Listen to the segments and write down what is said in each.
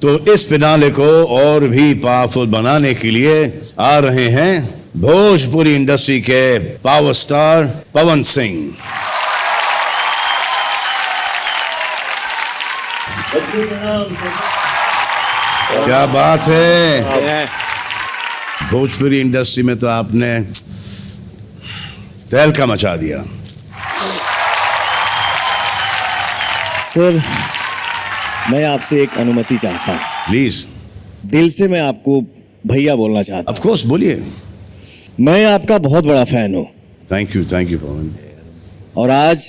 तो इस फिनाले को और भी पावरफुल बनाने के लिए आ रहे हैं भोजपुरी इंडस्ट्री के पावर स्टार पवन सिंह। क्या बात है, भोजपुरी इंडस्ट्री में तो आपने तहलका मचा दिया। सर, मैं आपसे एक अनुमति चाहता हूँ। प्लीज। दिल से मैं आपको भैया बोलना चाहता हूँ। ऑफ कोर्स, बोलिए। मैं आपका बहुत बड़ा फैन हूँ। थैंक यू पवन। और आज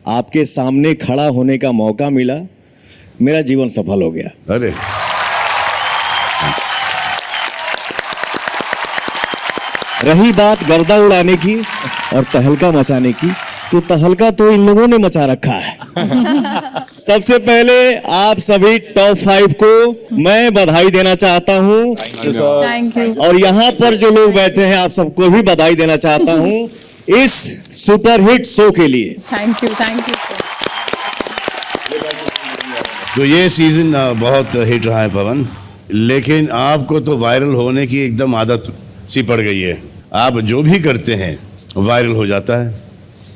आपके सामने खड़ा होने का मौका मिला, मेरा जीवन सफल हो गया। अरे रही बात गर्दा उड़ाने की और तहलका मचाने की, तो तहलका तो इन लोगों ने मचा रखा है। सबसे पहले आप सभी टॉप 5 को मैं बधाई देना चाहता हूं। Thank you. और यहाँ पर जो लोग बैठे हैं, आप सबको भी बधाई देना चाहता हूं इस सुपरहिट शो के लिए। Thank you. तो ये सीजन बहुत हिट रहा है पवन, लेकिन आपको तो वायरल होने की एकदम आदत सी पड़ गई है। आप जो भी करते हैं वायरल हो जाता है।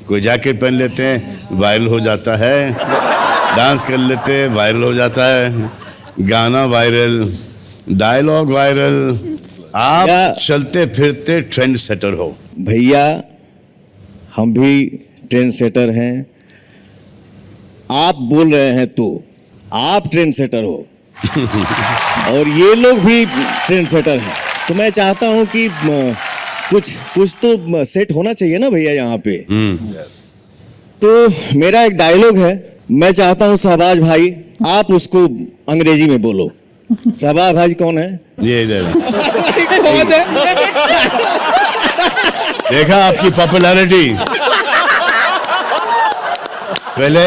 कोई जैकेट पहन लेते हैं, वायरल हो जाता है। डांस कर लेते हैं, वायरल हो जाता है। गाना वायरल, डायलॉग वायरल। आप चलते फिरते ट्रेंड सेटर हो। भैया, हम भी ट्रेंड सेटर हैं। आप बोल रहे हैं तो आप ट्रेंड सेटर हो और ये लोग भी ट्रेंड सेटर हैं। तो मैं चाहता हूं कि कुछ तो सेट होना चाहिए ना भैया यहाँ पे। तो मेरा एक डायलॉग है, मैं चाहता हूं शहबाज भाई आप उसको अंग्रेजी में बोलो। शहबाज भाई कौन है? ये इधर देखा आपकी पॉपुलैरिटी। पहले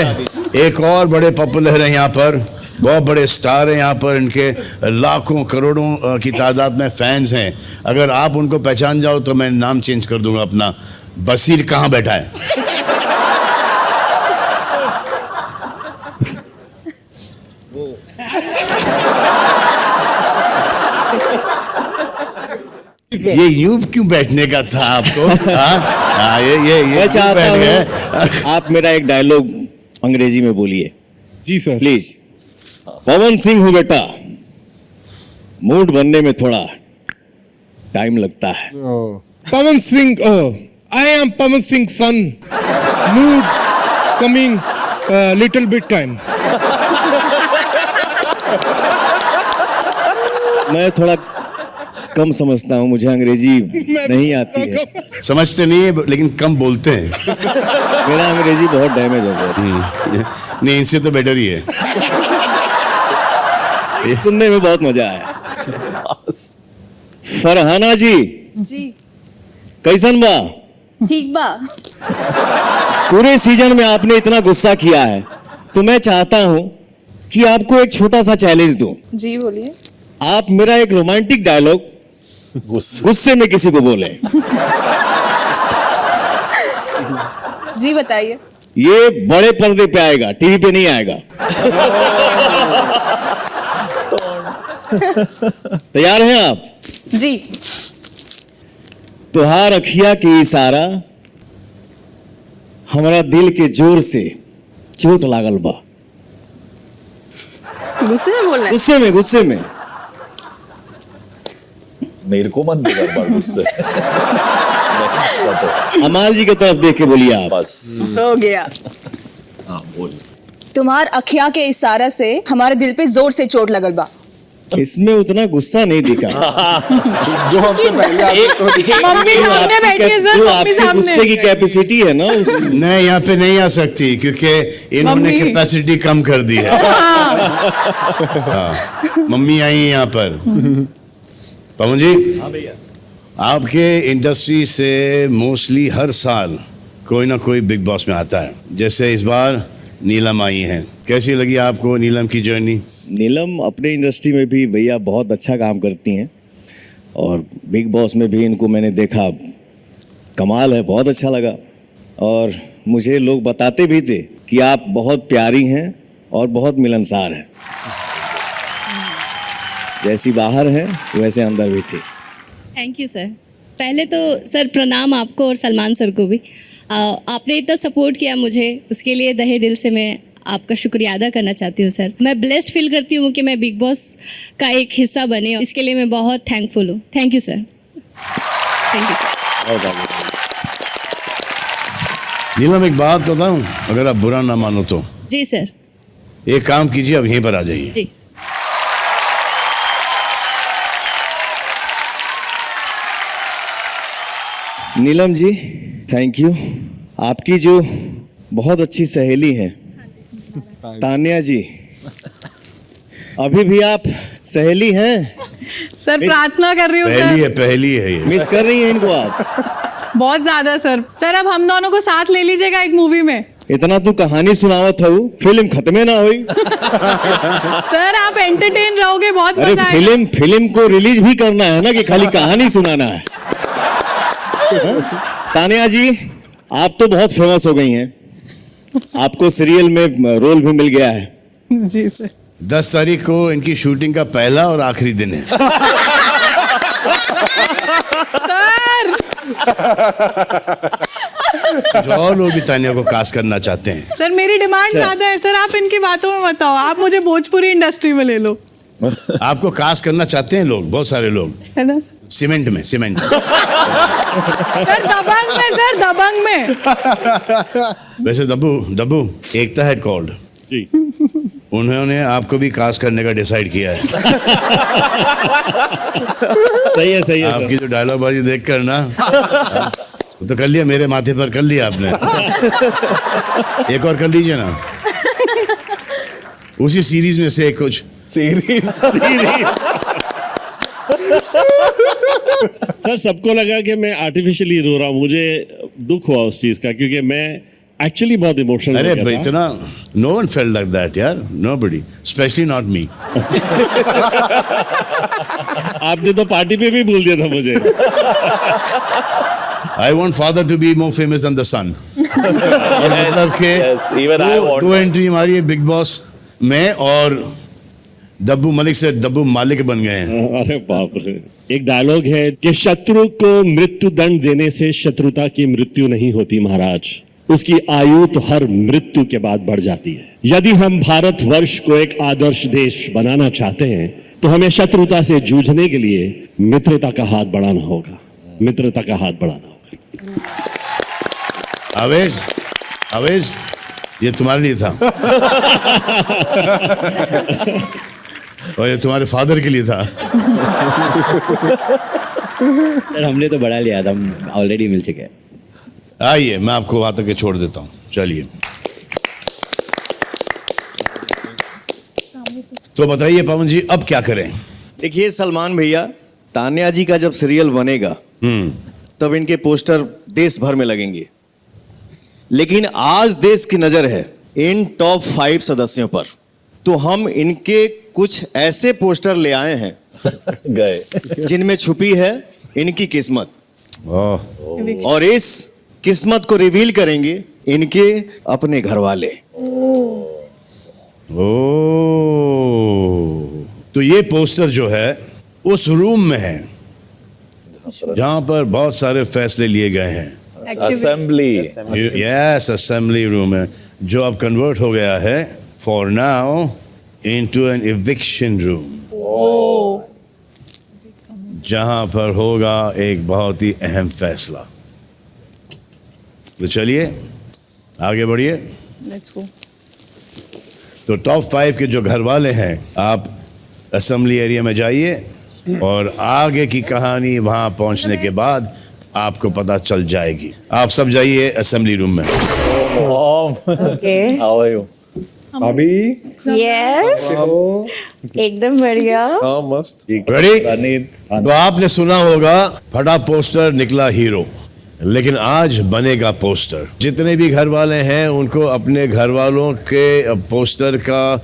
एक और बड़े पॉपुलर हैं यहाँ पर, बहुत बड़े स्टार हैं यहाँ पर, इनके लाखों करोड़ों की तादाद में फैंस हैं। अगर आप उनको पहचान जाओ तो मैं नाम चेंज कर दूंगा अपना। बसीर कहाँ बैठा है? ये यूं क्यों बैठने का था आपको? ये मैं चाहता हूं आप मेरा एक डायलॉग अंग्रेजी में बोलिए। जी सर। प्लीज। पवन सिंह हूं बेटा, मूड बनने में थोड़ा टाइम लगता है। Pawan Singh, I am Pawan Singh son, mood coming little bit time. मैं थोड़ा कम समझता हूं, मुझे अंग्रेजी नहीं आती है। समझते नहीं है लेकिन कम बोलते हैं। मेरा अंग्रेजी बहुत डैमेज है सर। नहीं, इनसे तो बेटर ही है। सुनने में बहुत मजा आया। फरहाना जी कैसन बा? ठीक बा। पूरे सीजन में आपने इतना गुस्सा किया है, तो मैं चाहता हूं कि आपको एक छोटा सा चैलेंज दूं। जी बोलिए। आप मेरा एक रोमांटिक डायलॉग गुस्से में किसी को बोले। जी बताइए। ये बड़े पर्दे पे आएगा, टीवी पे नहीं आएगा। तैयार हैं आप? जी। तुहार अखिया के इशारा हमारा दिल के जोर से चोट लागल बा। गुस्से में बोलना है? गुस्से में मेरे को मत बिगाड़ गुस्से। अमाल जी की तरफ देख के बोलिए आप। बस हो गया। हाँ बोल। तुम्हार अखिया के इशारा से हमारे दिल पे जोर से चोट लगल बा। इसमें उतना गुस्सा नहीं दिखा। जो हफ्ते पहले मम्मी सामने बैठी है सर, जो मम्मी आपकी सामने। गुस्से की कैपेसिटी है ना नहीं, यहाँ पे नहीं आ सकती क्योंकि इन्होंने मम्मी। कैपेसिटी कम कर दी है। हाँ, मम्मी आई है यहाँ पर। पवन जी, हाँ भैया, आपके इंडस्ट्री से मोस्टली हर साल कोई ना कोई बिग बॉस में आता है। जैसे इस बार नीलम आई हैं, कैसी लगी आपको नीलम की जर्नी? नीलम अपने इंडस्ट्री में भी भैया बहुत अच्छा काम करती हैं और बिग बॉस में भी इनको मैंने देखा, कमाल है, बहुत अच्छा लगा। और मुझे लोग बताते भी थे कि आप बहुत प्यारी हैं और बहुत मिलनसार हैं। जैसी बाहर है वैसे अंदर भी थी। Thank you sir. पहले तो सर प्रणाम आपको और सलमान सर को भी। आपने इतना सपोर्ट किया मुझे, उसके लिए तहे दिल से मैं आपका शुक्रिया अदा करना चाहती हूँ सर। मैं ब्लेस्ड फील करती हूँ कि मैं बिग बॉस का एक हिस्सा बने, इसके लिए मैं बहुत थैंकफुल हूँ। Thank you sir. Thank you sir. बहुत आगे। नीलम एक बात बताऊं, अगर आप बुरा ना मानो तो जी सर। एक काम कीजिए, अब यहीं पर आ जाइए। जी नीलम जी थैंक यू। आपकी जो बहुत अच्छी सहेली है तान्या जी, अभी भी आप सहेली हैं? सर प्रार्थना कर रही हूँ पहली है ये। मिस कर रही हैं इनको आप? बहुत ज्यादा सर। सर अब हम दोनों को साथ ले लीजिएगा एक मूवी में। इतना तू कहानी सुनावत हो, फिल्म खत्मे ना हुई। सर आप एंटरटेन रहोगे, बहुत अरे मजा आएगा। फिल्म को रिलीज भी करना है ना, कि खाली कहानी सुनाना है? तान्या जी आप तो बहुत फेमस हो गई हैं, आपको सीरियल में रोल भी मिल गया है। जी सर। 10 तारीख को इनकी शूटिंग का पहला और आखिरी दिन है। सर जो और लोग भी तान्या को कास्ट करना चाहते हैं। सर मेरी डिमांड ज्यादा है सर, आप इनकी बातों में मत आओ। आप मुझे भोजपुरी इंडस्ट्री में ले लो। आपको कास्ट करना चाहते हैं लोग, बहुत सारे लोग। है ना सर? सीमेंट में सर दबंग में, सर दबंग में। वैसे दब्बू एकता है कॉल्ड जी, उन्होंने आपको भी कास्ट करने का डिसाइड किया है। सही है सही है। आपकी जो डायलॉग बाजी देख कर ना, तो कर लिया, मेरे माथे पर कर लिया आपने। एक और कर लीजिए ना, उसी सीरीज में से एक कुछ सीरीज सर सबको लगा कि मैं आर्टिफिशियली रो रहा हूँ, मुझे दुख हुआ उस चीज का, क्योंकि मैं एक्चुअली बहुत इमोशनल हो अरे गया भाई था। इतना no one felt like that यार, नोबडी, स्पेशली नॉट मी। आपने तो पार्टी पे भी बोल दिया था मुझे। I want father to be more famous than the son. मतलब Yes, even I want दो एंट्री हमारी है बिग बॉस में, और डब्बू मलिक से डब्बू मालिक बन गए हैं। अरे बाप रे। एक डायलॉग है कि शत्रु को मृत्यु दंड देने से शत्रुता की मृत्यु नहीं होती महाराज, उसकी आयु तो हर मृत्यु के बाद बढ़ जाती है। यदि हम भारतवर्ष को एक आदर्श देश बनाना चाहते हैं तो हमें शत्रुता से जूझने के लिए मित्रता का हाथ बढ़ाना होगा, मित्रता का हाथ बढ़ाना होगा। आवेश ये तुम्हारे लिए था। और ये तुम्हारे फादर के लिए था। सर हमने तो बढ़ा लिया था, हम ऑलरेडी मिल चुके हैं। आइए मैं आपको वहां तक के छोड़ देता हूँ, चलिए। तो बताइए पवन जी अब क्या करें? देखिए सलमान भैया, तान्या जी का जब सीरियल बनेगा तब इनके पोस्टर देश भर में लगेंगे, लेकिन आज देश की नजर है इन टॉप 5 सदस्यों पर, तो हम इनके कुछ ऐसे पोस्टर ले आए हैं गए जिनमें छुपी है इनकी किस्मत, ओह, और इस किस्मत को रिवील करेंगे इनके अपने घर वाले। ओ, तो ये पोस्टर जो है उस रूम में है जहां पर बहुत सारे फैसले लिए गए हैं। असेंबली यस, असेंबली रूम है, जो अब कन्वर्ट हो गया है for now into an eviction room, जहां पर होगा एक बहुत ही अहम फैसला। तो चलिए आगे बढ़िए। Let's go. तो टॉप 5 के जो घर वाले हैं, आप असेंबली एरिया में जाइए और आगे की कहानी वहां पहुंचने के बाद आपको पता चल जाएगी। आप सब जाइए असेंबली रूम में। हाउ आर यू अभी यस एकदम बढ़िया। मस्त रेडी? तो आपने सुना होगा फटा पोस्टर निकला हीरो, लेकिन आज बनेगा पोस्टर। जितने भी घर वाले हैं उनको अपने घर वालों के पोस्टर का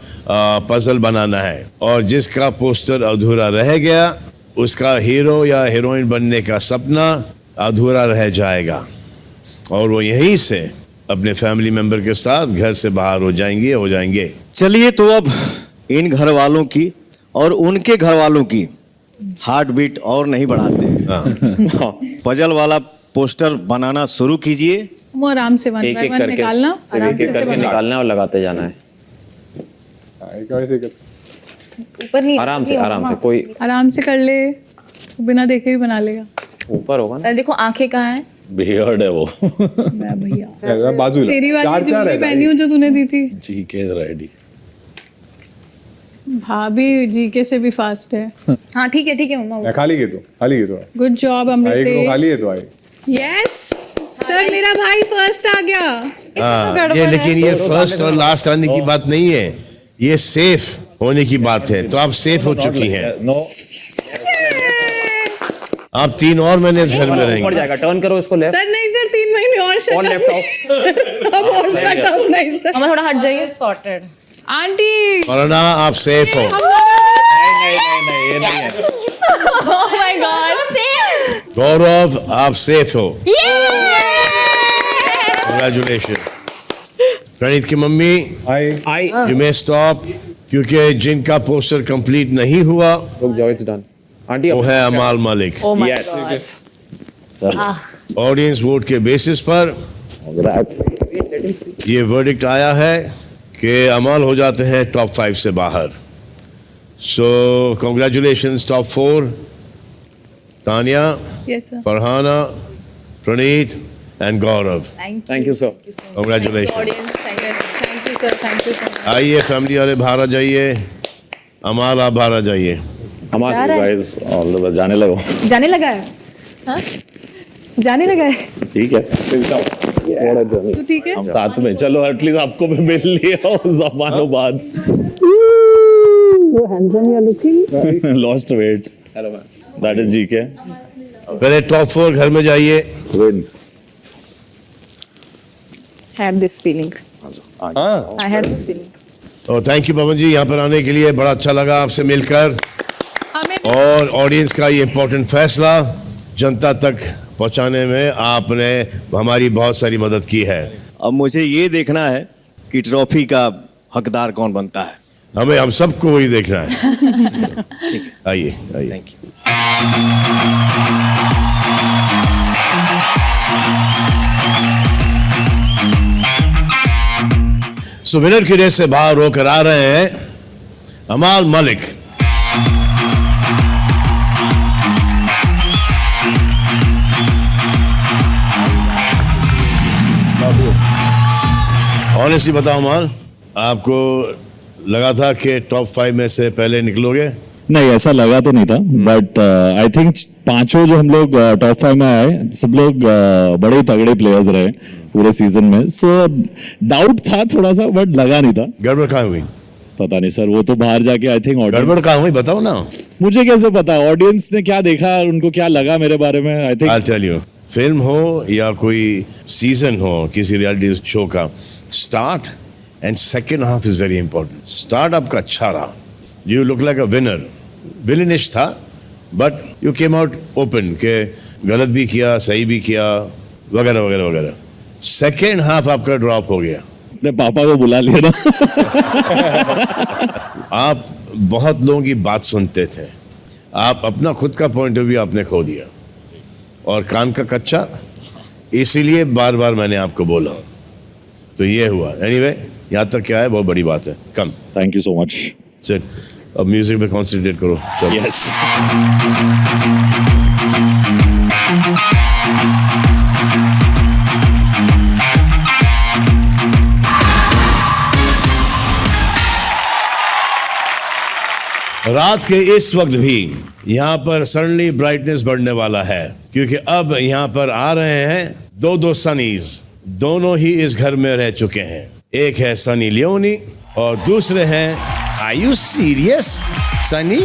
पजल बनाना है, और जिसका पोस्टर अधूरा रह गया उसका हीरो या हीरोइन बनने का सपना अधूरा रह जाएगा, और वो यहीं से अपने फैमिली मेंबर के साथ घर से बाहर हो जाएंगे। चलिए तो अब इन घर वालों की और उनके घर वालों की हार्ट बीट और नहीं बढ़ाते हैं। पजल वाला पोस्टर बनाना शुरू कीजिए। वो आराम से वन एक बाय एक वन करके निकालना, आराम एक एक से करके बनाना। निकालना है और लगाते जाना है ऊपर नहीं आराम से कोई आराम से कर ले, बिना देखे भी बना लेगा। ऊपर होगा ना। अरे देखो आंखें कहाँ हैं? बियर्ड है वो मैं भैया बाजूला तेरी वाली चार चार ज्वेलरी है पहनी हूँ जो तूने दी थी। जी के रेडी भाभी जीके से भी फास्ट है। हाँ ठीक है मम्मा। खाली के तो गुड जॉब एक रो अमृतेश। खाली है तो आई यस सर, मेरा भाई फर्स्ट आ गया। हाँ, ये लेकिन ये फर्स्ट और लास्ट आने की बात नहीं है, ये सेफ होने की बात है। तो आप सेफ हो चुकी हैं। नो आप 3 और महीने इस घर में ऊपर रहेंगे। जाएगा टर्न करो इसको लेफ्ट सर नहीं सर, 3 महीने और शट और अप लेफ्ट आओ अब और शट अप नहीं सर। मम्मा थोड़ा हट जाइए। सॉर्टेड। आंटी वरना आप सेफ हो। नहीं ये नहीं है Oh my God! गौरव आप सेफ हो। Congratulations. प्रणीत की mummy I you may stop, क्योंकि जिनका पोस्टर कंप्लीट नहीं हुआ रुक जाओ इट्स डन आंटी वो है अमाल Malik. Oh my yes God! Audience vote के बेसिस पर ये वर्डिक्ट आया है कि अमाल हो जाते हैं टॉप 5 से बाहर। So congratulations top 4, Tania, yes sir. Farhana, Praneet and Gaurav. Thank you sir congratulation. Thank you sir, thank you sir. आइए फैमिली वाले बाहर आ जाइए। अमाल आप बाहर आ जाइए। हमारे गाइस ऑल द जाने लगो जाने लगा है? हाँ? जाने लगा है? ठीक है चलता हूं तू ठीक है? हम साथ में चलो एटलीस्ट आपको भी मिल लिया जमानों बाद lost weight hello ma'am that is GK पहले टॉप 4 घर में जाइए। Win Had this feeling. I had this feeling. और थैंक यू पवन जी यहाँ पर आने के लिए, बड़ा अच्छा लगा आपसे मिलकर। हमें और ऑडियंस का ये इम्पोर्टेंट फैसला जनता तक पहुंचाने में आपने हमारी बहुत सारी मदद की है। अब मुझे ये देखना है कि ट्रॉफी का हकदार कौन बनता है। हमें हम सबको वही देखना है। ठीक है, आइए आइए। Thank you. सो विनर की रेस से बाहर होकर आ रहे हैं अमाल मलिक। ऑनेस्टली बताओ अमाल, आपको लगा था कि टॉप 5 में से पहले निकलोगे? नहीं, ऐसा लगा तो नहीं था, बट आई थिंक 5 जो हम लोग टॉप 5 में आए, सब लोग बड़े तगड़े प्लेयर्स रहे पूरे सीजन में। सो डाउट था थोड़ा सा, बट लगा नहीं था। गड़बड़ कहाँ हुई? पता नहीं सर, वो तो बाहर जाके आई थिंक गड़बड़ कहाँ हुई बताओ ना। मुझे कैसे पता ऑडियंस ने क्या देखा, उनको क्या लगा मेरे बारे में। I think I'll tell you, film हो या कोई सीजन हो किसी रियलिटी शो का, start and second half is very important. Start आपका अच्छा रहा, you look like a winner. Villainish था but you came out open के गलत भी किया, सही भी किया, वगैरह वगैरह वगैरह। सेकेंड हाफ आपका ड्रॉप हो गया। अपने पापा को बुला लिया ना। आप बहुत लोगों की बात सुनते थे, आप अपना खुद का पॉइंट ऑफ व्यू आपने खो दिया और कान का कच्चा, इसीलिए बार बार मैंने आपको बोला, तो ये हुआ। एनीवे, यहाँ तक क्या है बहुत बड़ी बात है। कम, थैंक यू सो मच। चल अब म्यूजिक पे कॉन्सेंट्रेट करो। चलो। यस रात के इस वक्त भी यहाँ पर सडनली ब्राइटनेस बढ़ने वाला है, क्योंकि अब यहाँ पर आ रहे हैं 2 सनीज। दोनों ही इस घर में रह चुके हैं। एक है सनी लियोनी और दूसरे हैं, are you serious, Sunny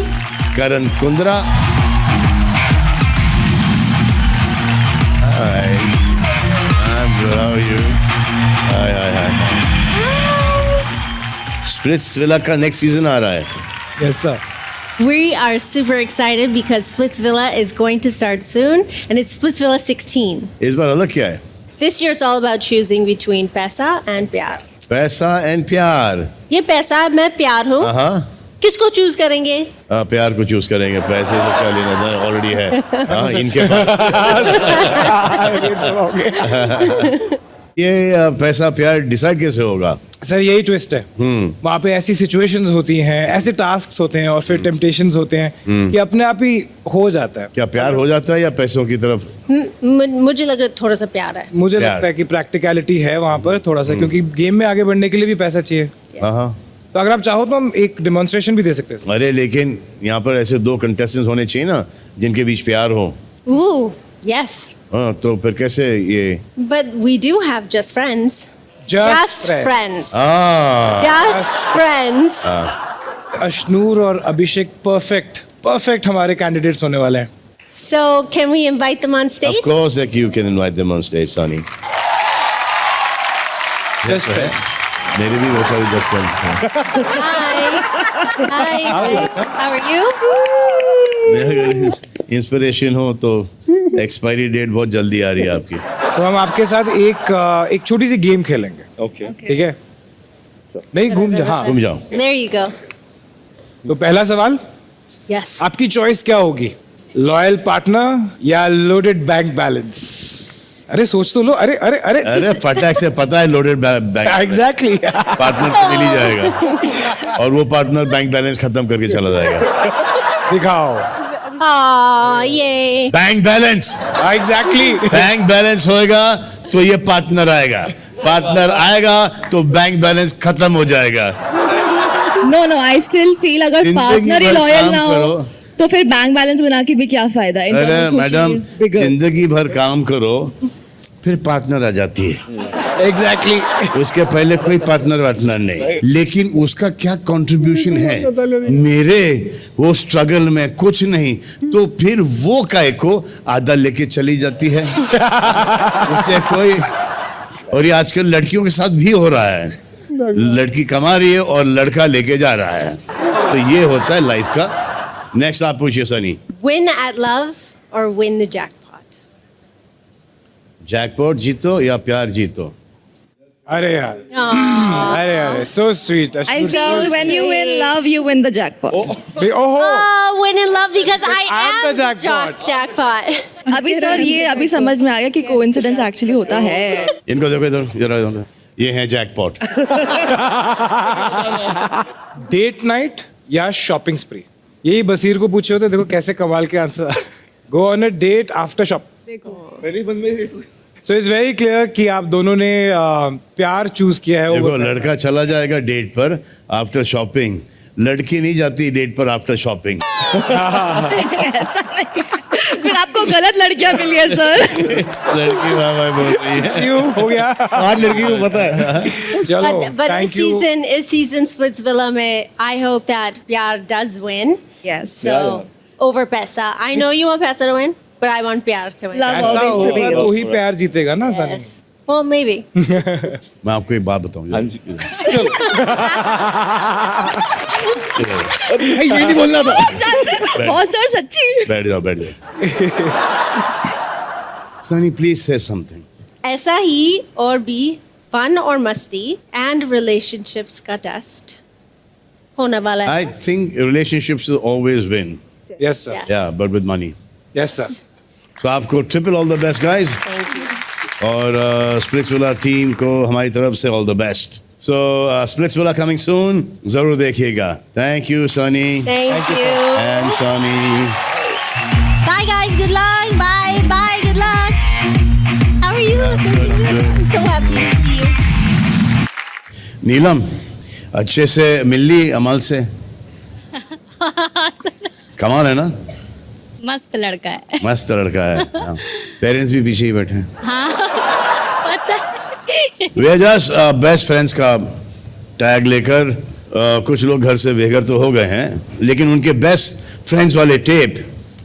Karan Kundrra. Hi, I'm good, how are you? Hi hi hi. Splitsvilla का नेक्स्ट सीजन आ रहा है। Yes, sir. We are super excited because Splitsvilla is going to start soon, and it's Splitsvilla 16. इस बार अलग क्या है? This year it's all about choosing between पैसा and प्यार. पैसा एंड प्यार। ये पैसा मैं प्यार हूँ, हाँ, किसको चूज करेंगे? प्यार को चूज करेंगे, पैसे से क्या लेना था, ऑलरेडी है। हाँ, इनके पास। ये पैसा प्यार डिसाइड कैसे होगा? सर यही ट्विस्ट है। वहाँ पे ऐसी सिचुएशंस होती हैं, ऐसे टास्क होते हैं और फिर टेम्पटेशंस होते हैं कि अपने आप ही हो जाता है। क्या प्यार हो जाता है या पैसों की तरफ? मुझे लग रहा है थोड़ा सा प्यार है। मुझे लगता है कि प्रैक्टिकलिटी है वहाँ पर थोड़ा सा, क्योंकि गेम में आगे बढ़ने के लिए भी पैसा चाहिए। हाँ, तो अगर आप चाहो तो हम एक डेमोन्स्ट्रेशन भी दे सकते हैं। अरे लेकिन यहाँ पर ऐसे 2 कंटेस्टेंट्स होने चाहिए ना जिनके बीच प्यार हो। Yes. हाँ, तो फिर कैसे ये? But we do have just friends. Just friends. Ah. Just friends. Ashnoor और अभिषेक परफेक्ट हमारे कैंडिडेट्स होने वाले हैं। So can we invite them on stage? Of course that you can invite them on stage, Sunny. Just friends. मेरे भी बहुत सारे just friends हैं। Hi. How are you? मेरे अगर इंस्पिरेशन हो तो एक्सपायरी डेट बहुत जल्दी आ रही है आपकी। तो हम आपके साथ एक छोटी सी गेम खेलेंगे। ओके ठीक है? नहीं घूम जाओ। There you go. तो पहला सवाल, Yes. आपकी चॉइस क्या होगी? लॉयल पार्टनर या लोडेड बैंक बैलेंस? अरे सोच तो लो। अरे फटाक से पता है लोडेड बैंक एग्जैक्टली। पार्टनर तो मिल ही जाएगा और वो पार्टनर बैंक बैलेंस खत्म करके चला जाएगा। दिखाओ। ये bank balance. Exactly. Bank balance होएगा तो ये पार्टनर आएगा, पार्टनर आएगा तो बैंक बैलेंस खत्म हो जाएगा। नो आई स्टिल फील अगर जिंदगी पार्टनर ही भर लॉयल काम ना हो करो। तो फिर बैंक बैलेंस बना के भी क्या फायदा? अरे मैडम, जिंदगी भर काम करो फिर पार्टनर आ जाती है। एग्जैक्टली। उसके पहले कोई पार्टनर वार्टनर नहीं, लेकिन उसका क्या कंट्रीब्यूशन है मेरे वो स्ट्रगल में? कुछ नहीं, तो फिर वो काय को आधा लेके चली जाती है। उससे कोई, और ये आजकल लड़कियों के साथ भी हो रहा है, लड़की कमा रही है और लड़का लेके जा रहा है। तो ये होता है लाइफ का। नेक्स्ट आप पूछिए Sunny. win at love or win the jackpot? Jackpot जीतो या प्यार जीतो? अरे यार, अरे so sweet. I feel when you win love, you win the jackpot. Win in love because I am the the jackpot. jackpot. अभी सर ये अभी समझ में आया कि कोइंसिडेंस एक्चुअली होता है। इनको देखो इधर, जरा ये है जैकपॉट। डेट नाइट या शॉपिंग स्प्री? यही बसीर को पूछे होते, देखो कैसे कमाल के answer. Go on a date after shop. So it's very clear कि आप दोनों ने प्यार चूज किया है। देखो लड़का चला जाएगा डेट पर आफ्टर शॉपिंग, लड़की नहीं जाती डेट पर आफ्टर शॉपिंग। ऐसा नहीं, फिर आपको गलत लड़कियां मिली है सर। लड़की वाह बोल रही है। हो गया। आज लड़की को पता है। चलो, But थैंक यू। इस season Splitsvilla में I hope that प्यार does win. Yes. So over पैसा. I know you want पैसा to win, but I want प्यार to win. Love ऐसा always होगा prevails. तो ही प्यार जीतेगा ना सानी। Yes. Well, maybe. मैं आपको एक बात बताऊं। हाँ जी। भाई ये नहीं बोलना था। बहुत सर सच्ची। बैठ जाओ। सनी प्लीज से समथिंग। ऐसा ही और भी फन और मस्ती and relationships का टेस्ट होने वाला है। I think relationships will always win. Yes sir. Yes. Yeah, but with money. Yes sir. So आपको triple all the best guys, Thank you. और स्प्लिट्सविला टीम को हमारी तरफ से all the best. So Splitsvilla coming soon, जरूर देखिएगा। Thank you Sunny Thank you. And Sunny. Bye guys. Good luck. Bye. Good luck. How are you? I'm so happy to see you. नीलम, अच्छे से मिल ली अमल से? कमाल है ना, मस्त लड़का है। मस्त लड़का है। पेरेंट्स भी पीछे ही बैठे हैं। हाँ पता है। वे जस्ट बेस्ट फ्रेंड्स का टैग लेकर कुछ लोग घर से बेघर तो हो गए हैं, लेकिन उनके बेस्ट फ्रेंड्स वाले टेप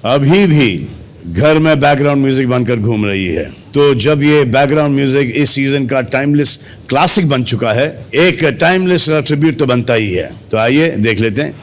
अभी भी घर में बैकग्राउंड म्यूजिक बनकर घूम रही है। तो जब ये बैकग्राउंड म्यूजिक इस सीजन का टाइमलेस क्लासिक बन चुका है, एक टाइमलेस ट्रिब्यूट तो बनता ही है। तो आइए देख लेते हैं।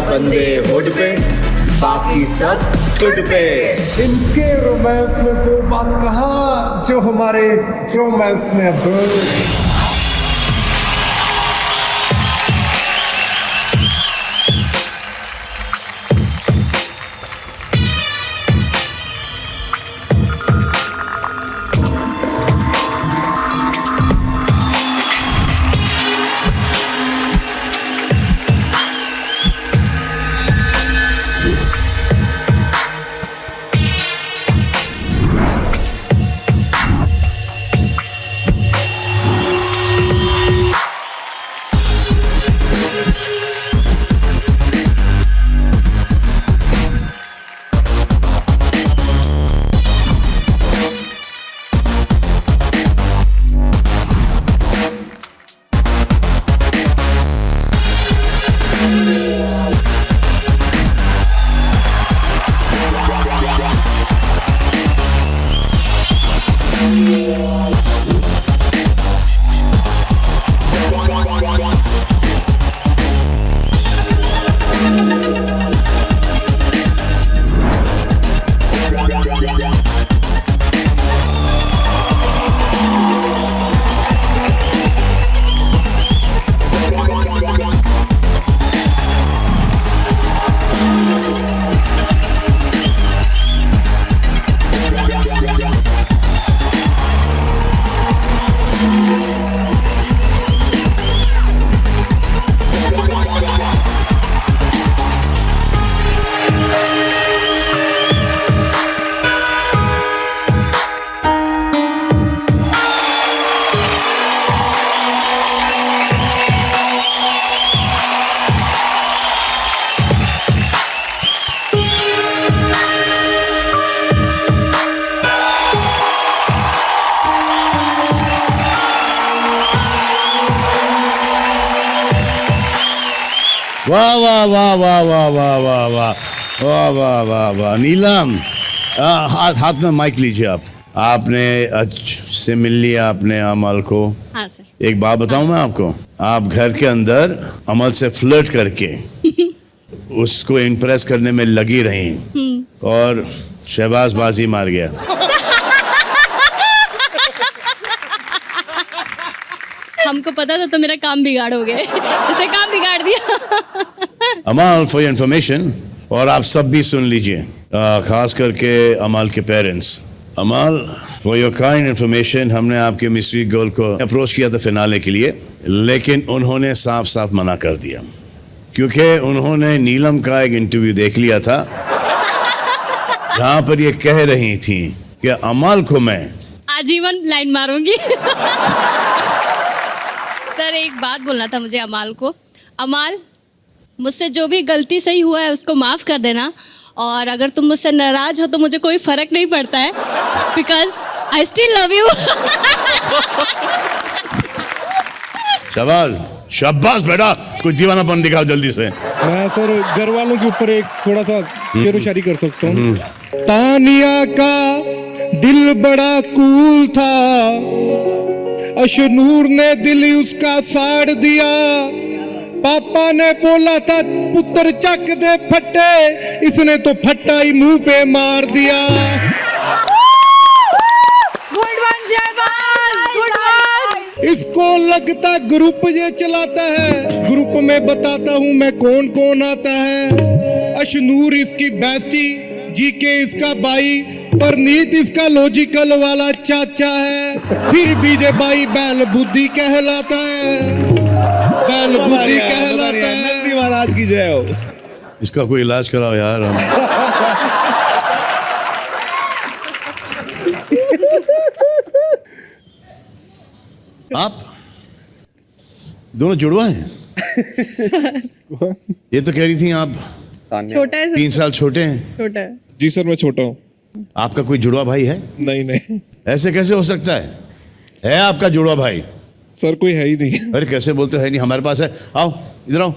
बंदे हुड पे, बाकी सब टुड पे। इनके रोमांस में वो बात कहाँ जो हमारे रोमांस में अब। वाह वाह वाह वाह वाह वाह वाह वाह वाह वाह वाह वाह। नीलम, हाथ हाथ में माइक लीजिए आप। आपने से मिल लिया आपने अमल को। हाँ सर। एक बात बताऊं मैं आपको, आप घर के अंदर अमल से फ्लर्ट करके उसको इम्प्रेस करने में लगी रही और शहबाज बाजी मार गया। हमको पता था तो मेरा काम बिगाड़ोगे, इसने काम बिगाड़ दिया। अमल, फॉर योर इंफॉर्मेशन, और आप सब भी सुन लीजिए, खास करके अमल के parents. Amal, for your kind information, हमने आपके मिस्ट्री गर्ल को अप्रोच किया था फिनाले के लिए, लेकिन उन्होंने साफ साफ मना कर दिया क्योंकि उन्होंने नीलम का एक इंटरव्यू देख लिया था जहाँ पर ये कह रही थी कि अमल को मैं आजीवन लाइन मारूंगी। सर एक बात बोलना था मुझे अमाल को। अमाल, मुझसे जो भी गलती सही हुआ है उसको माफ़ कर देना, और अगर तुम मुझसे नाराज हो तो मुझे कोई फर्क नहीं पड़ता है, because I still love you. शाबाश शाबाश बेटा, कुछ दीवानापन दिखाओ जल्दी से। मैं सर घर वालों के ऊपर एक थोड़ा सा शेरो शायरी कर सकता हूँ। तानिया का दिल बड़ा कूल था, अशनूर ने दिल उसका साड़ दिया, पापा ने बोला था पुत्र चक दे फट्टे, इसने तो फट्टा ही मुंह पे मार दिया। Good one Shahbaz, good one. इसको लगता ग्रुप ये चलाता है, ग्रुप में बताता हूँ मैं कौन कौन आता है। अशनूर इसकी बेस्टी, जीके इसका भाई, परनीत इसका लॉजिकल वाला चाचा है, फिर भी जे भाई बैल बुद्धि कहलाता है, बैल बुद्धि कहलाता है। महाराज की जय हो। इसका कोई इलाज कराओ यार। आप दोनों जुड़वा हैं? ये तो कह रही थी आप छोटा है सर। 3 साल छोटे हैं। छोटा है जी सर, मैं छोटा हूँ। आपका कोई जुड़वा भाई है? नहीं नहीं ऐसे कैसे हो सकता है आपका जुड़वा भाई? सर, कोई है ही नहीं। अरे कैसे बोलते है नहीं, हमारे पास है। आओ इधर आओ।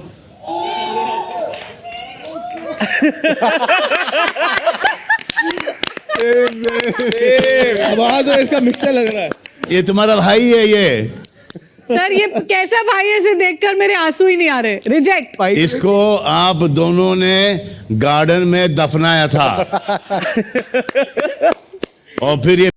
आवाज और इसका मिक्सचर लग रहा है। ये तुम्हारा भाई है ये। सर ये कैसा भाई है, इसे देखकर मेरे आंसू ही नहीं आ रहे। रिजेक्ट। इसको आप दोनों ने गार्डन में दफनाया था और फिर ये